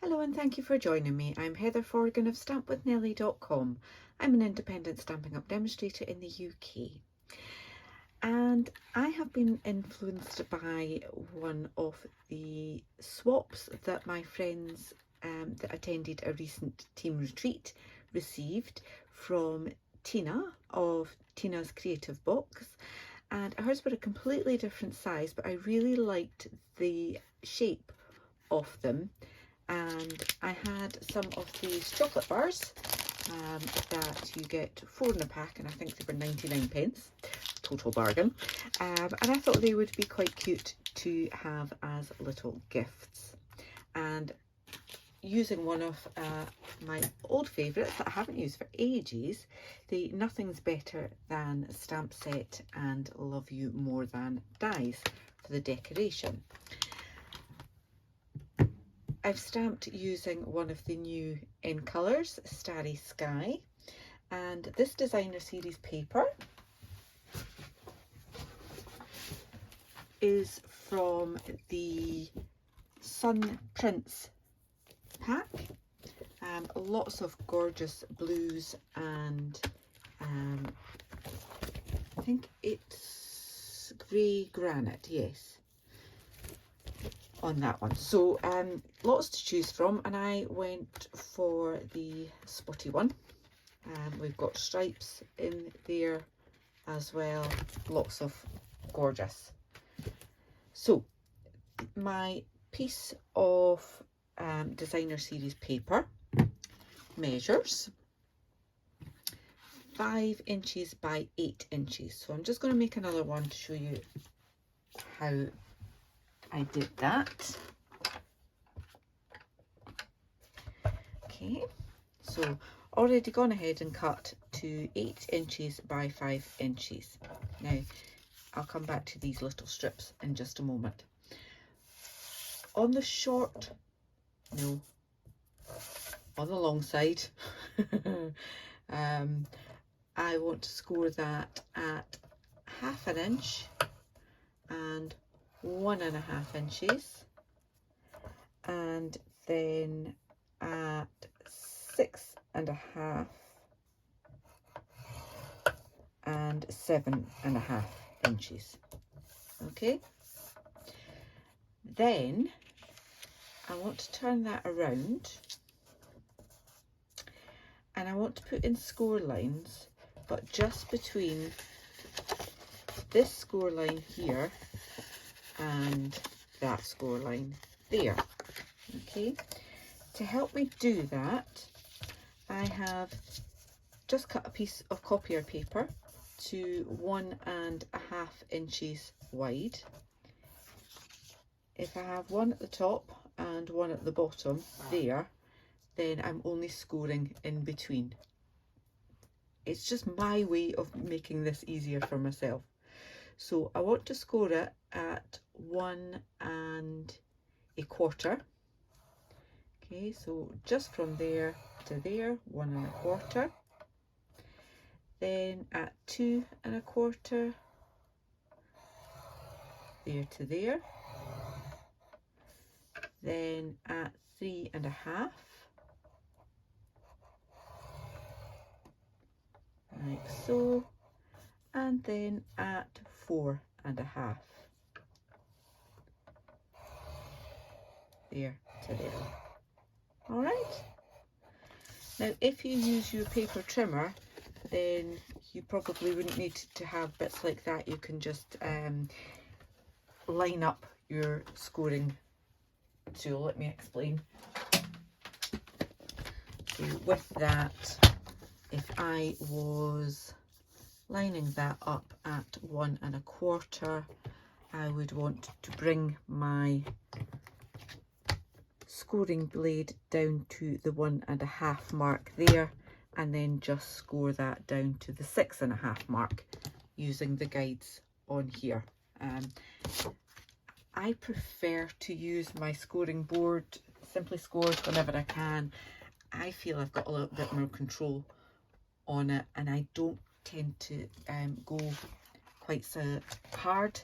Hello and thank you for joining me. I'm Heather Forgan of stampwithnellie.com. I'm an independent Stampin' Up! Demonstrator in the UK. And I have been influenced by one of the swaps that my friends that attended a recent team retreat received from Tina of Tina's Creative Box. And hers were a completely different size, but I really liked the shape of them. And I had some of these chocolate bars that you get 4 in a pack, and I think they were 99p, total bargain. And I thought they would be quite cute to have as little gifts. And using one of my old favourites that I haven't used for ages, the Nothing's Better Than Stamp Set and Love You More Than dies for the decoration. I've stamped using one of the new in colours, Starry Sky, and this designer series paper is from the Sun Prince pack. Lots of gorgeous blues and I think it's grey granite, yes, on that one. So lots to choose from, and I went for the spotty one. We've got stripes in there as well, lots of gorgeous. So my piece of designer series paper measures 5 inches by 8 inches. So I'm just going to make another one to show you how I did that. Okay, so already gone ahead and cut to 8 inches by 5 inches. Now I'll come back to these little strips in just a moment. On the short, no, on the long side, I want to score that at 1/2 inch and 1.5 inches, and then at 6.5 and 7.5 inches. Okay, then I want to turn that around and I want to put in score lines, but just between this score line here and that score line there. Okay, to help me do that, I have just cut a piece of copier paper to 1.5 inches wide. If I have one at the top and one at the bottom there, then I'm only scoring in between. It's just my way of making this easier for myself. So I want to score it at 1.25. Okay, so just from there to there, 1.25. Then at 2.25, there to there. Then at 3.5, like so, and then at 4.5, there to there. All right. Now, if you use your paper trimmer, then you probably wouldn't need to have bits like that. You can just line up your scoring tool. Let me explain. So with that, if I was lining that up at 1.25, I would want to bring my scoring blade down to the 1.5 mark there, and then just score that down to the 6.5 mark using the guides on here. I prefer to use my scoring board, Simply Scores, whenever I can. I feel I've got a little bit more control on it, and I don't tend to go quite so hard.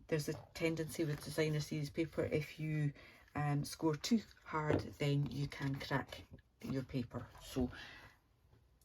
There's a tendency with designer series paper, if you score too hard, then you can crack your paper. So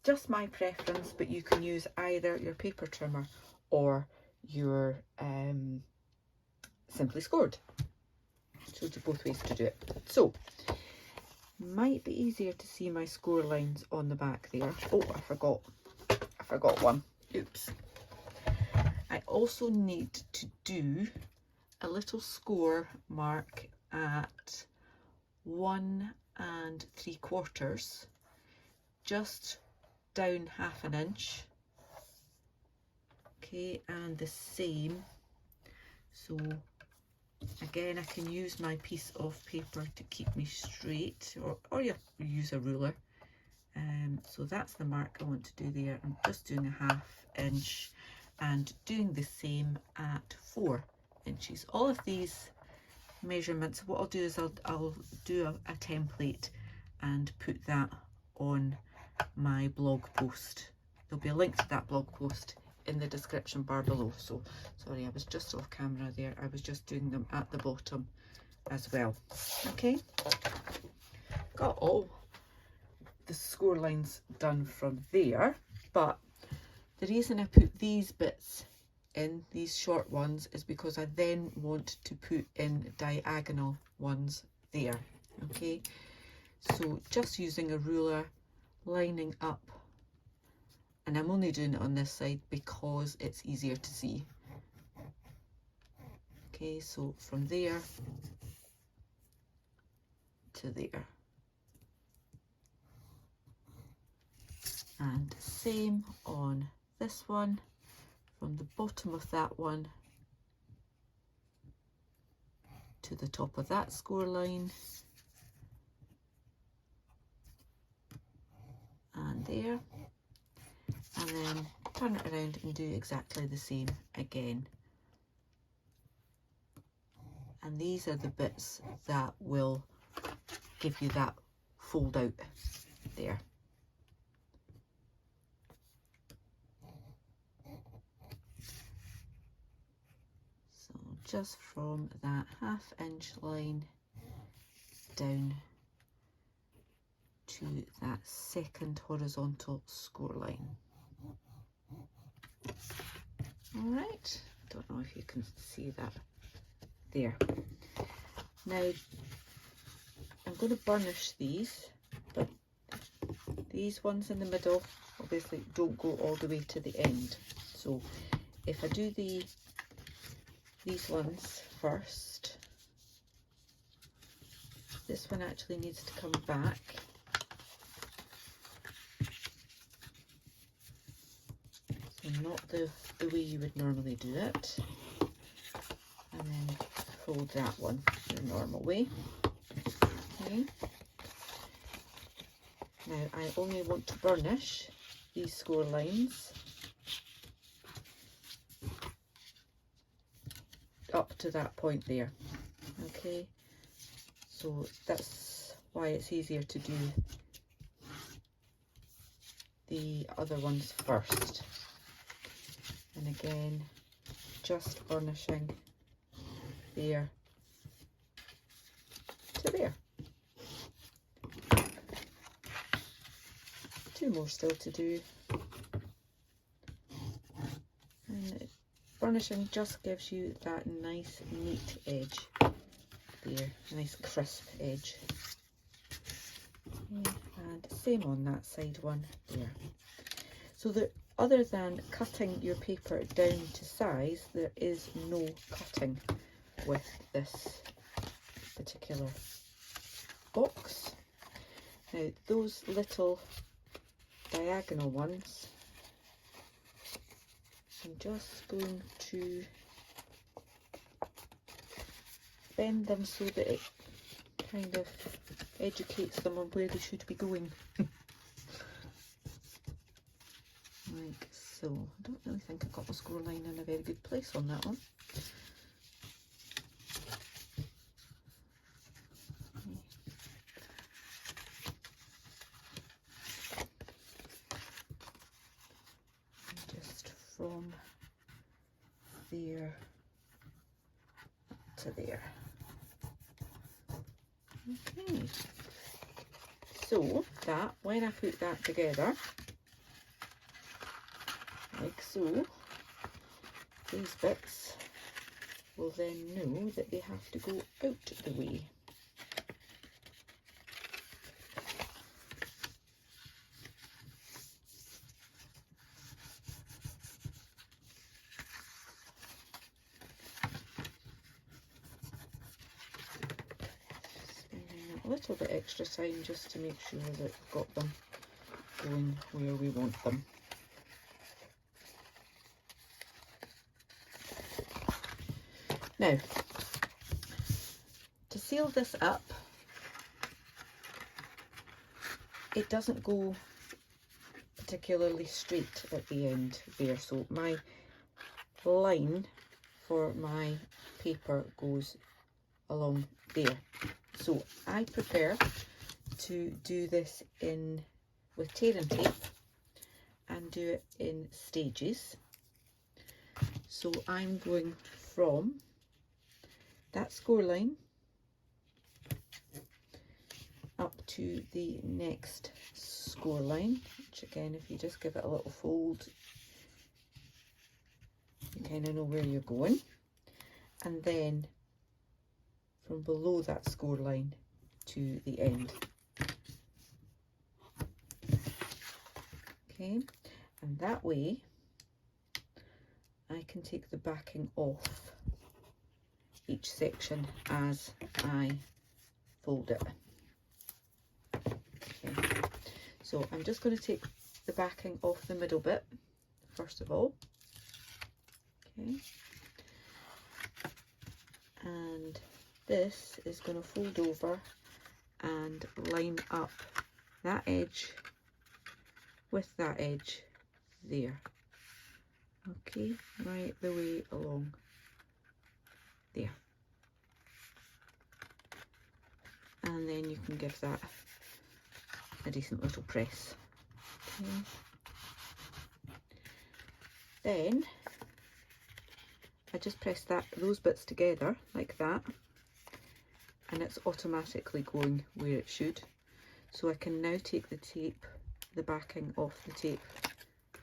just my preference, but you can use either your paper trimmer or your Simply Scored. Showed you both ways to do it. So might be easier to see my score lines on the back there. Oh, I forgot one. Oops. I also need to do a little score mark at 1 3/4, just down 1/2 inch. Okay, and the same. So again, I can use my piece of paper to keep me straight, or you use a ruler. So that's the mark I want to do there. I'm just doing 1/2 inch and doing the same at 4 inches. All of these measurements, what I'll do is I'll do a template and put that on my blog post. There'll be a link to that blog post in the description bar below. So sorry, I was just off camera there. I was just doing them at the bottom as well. Okay, got all the score lines done from there, but the reason I put these bits in, these short ones, is because I then want to put in diagonal ones there. Okay, so just using a ruler, lining up, and I'm only doing it on this side because it's easier to see. Okay, so from there to there. And same on this one, from the bottom of that one to the top of that score line, and there, and then turn it around and do exactly the same again. And these are the bits that will give you that fold out there. Just from that 1/2 inch line down to that second horizontal score line. All right, don't know if you can see that there. Now I'm going to burnish these, but these ones in the middle obviously don't go all the way to the end. So if I do these ones first, this one actually needs to come back. So not the way you would normally do it. And then fold that one the normal way. Okay. Now I only want to burnish these score lines up to that point there. Okay, so that's why it's easier to do the other ones first. And again, just burnishing there to there. 2 more still to do. And burnishing just gives you that nice neat edge there, a nice crisp edge. Okay, and same on that side one there. So that other than cutting your paper down to size, there is no cutting with this particular box. Now those little diagonal ones, I'm just going to bend them so that it kind of educates them on where they should be going. Like so. I don't really think I got the score line in a very good place on that one. Just from there to there. Okay, so that when I put that together, like so, these bits will then know that they have to go out the way. Spending a little bit extra time just to make sure that we've got them going where we want them. Now, to seal this up, it doesn't go particularly straight at the end there, so my line for my paper goes along there. So I prefer to do this with tear and tape and do it in stages. So I'm going from that score line up to the next score line, which again, if you just give it a little fold, you kind of know where you're going, and then from below that score line to the end. Okay, and that way I can take the backing off each section as I fold it. Okay. So I'm just going to take the backing off the middle bit first of all. Okay. And this is going to fold over and line up that edge with that edge there. Okay, right the way along there. And then you can give that a decent little press. Okay. Then I just press those bits together like that, and it's automatically going where it should. So I can now take the tape, the backing off the tape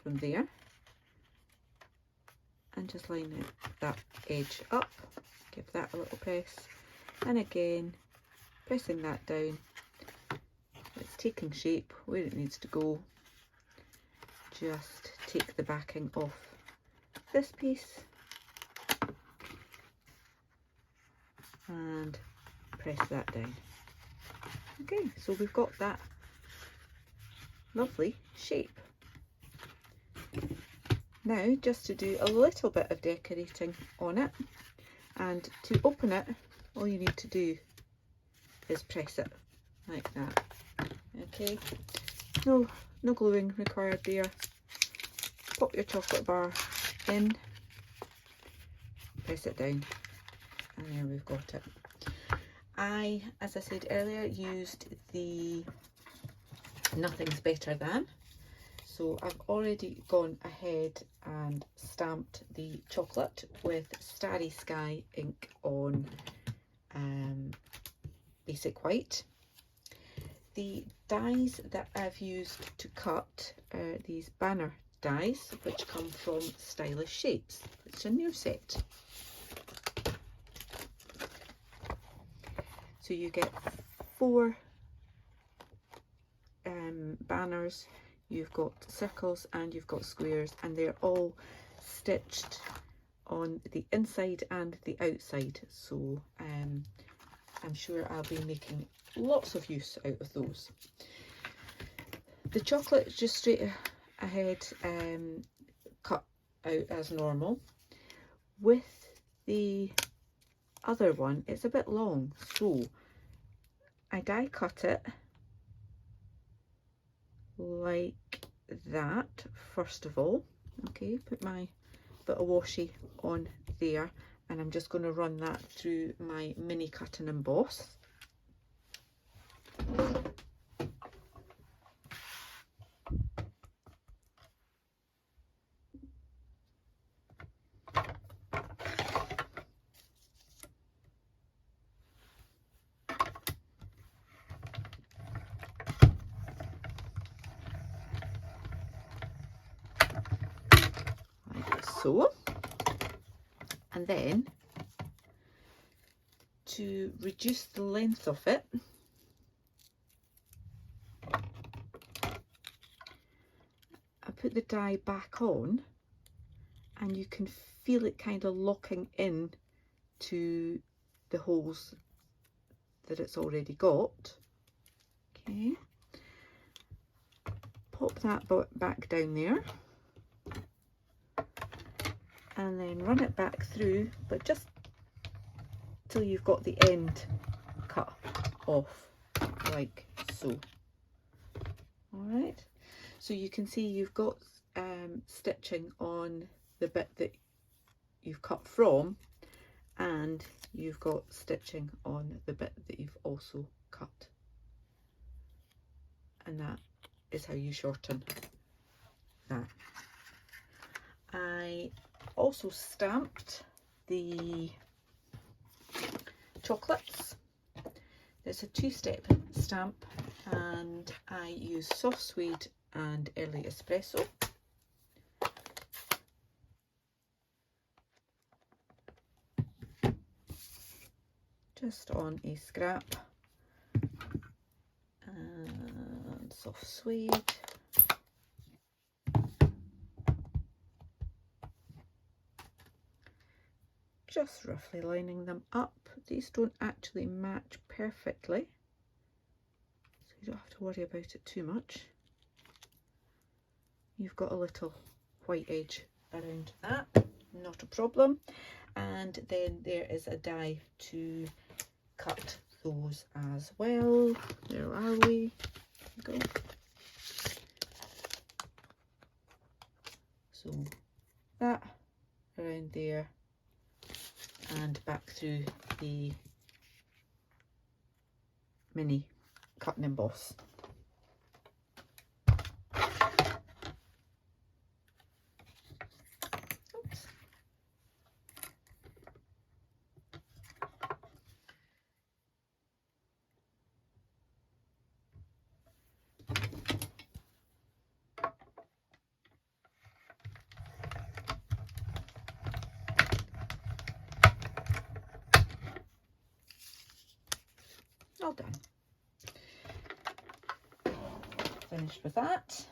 from there, and just line that edge up, give that a little press, and again pressing that down. It's taking shape where it needs to go. Just take the backing off this piece and press that down. Okay, so we've got that lovely shape. Now, just to do a little bit of decorating on it, and to open it, all you need to do is press it like that. Okay, no gluing required there. Pop your chocolate bar in, press it down, and there we've got it. I, as I said earlier, used the Nothing's Better Than. So I've already gone ahead and stamped the chocolate with Starry Sky ink on basic white. The dies that I've used to cut are these banner dies, which come from Stylish Shapes. It's a new set. So you get 4 banners. You've got circles and you've got squares, and they're all stitched on the inside and the outside. So I'm sure I'll be making lots of use out of those. The chocolate just straight ahead cut out as normal. With the other one, it's a bit long, so I die cut it like that first of all. Okay, put my bit of washi on there, and I'm just going to run that through my mini cut and emboss. so. And then to reduce the length of it, I put the die back on, and you can feel it kind of locking in to the holes that it's already got. Okay, pop that back down there, and then run it back through, but just till you've got the end cut off, like so. Alright, so you can see you've got stitching on the bit that you've cut from, and you've got stitching on the bit that you've also cut, and that is how you shorten that. I also stamped the chocolates. It's a two-step stamp, and I use soft suede and early espresso. Just on a scrap, and soft suede. Just roughly lining them up. These don't actually match perfectly, so you don't have to worry about it too much. You've got a little white edge around that, not a problem. And then there is a die to cut those as well. There are we. Go. So that around there and back through the mini cut and emboss. Oops. All done. Finished with that.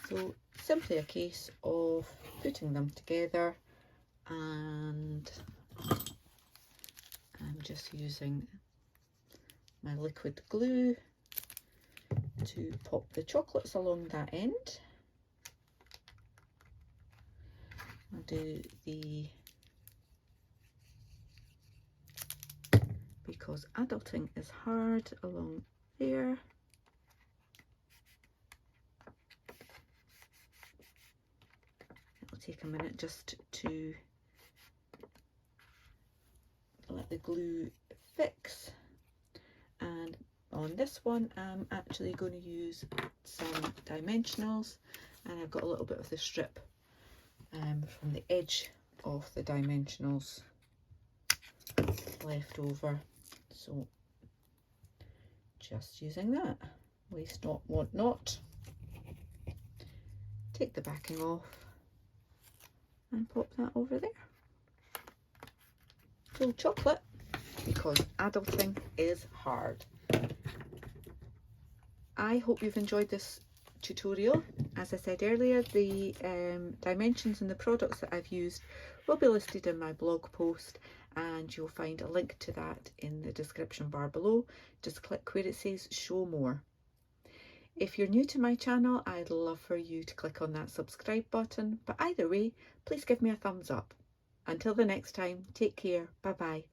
So simply a case of putting them together, and I'm just using my liquid glue to pop the chocolates along that end. I'll do the, because adulting is hard, along there. It'll take a minute just to let the glue fix. And on this one I'm actually going to use some dimensionals, and I've got a little bit of the strip from the edge of the dimensionals left over, so just using that. Waste not, want not. Take the backing off and pop that over there. Full chocolate, because adulting is hard. I hope you've enjoyed this tutorial. As I said earlier, the dimensions and the products that I've used will be listed in my blog post, and you'll find a link to that in the description bar below. Just click where it says show more. If you're new to my channel, I'd love for you to click on that subscribe button, but either way, please give me a thumbs up. Until the next time, take care, bye bye.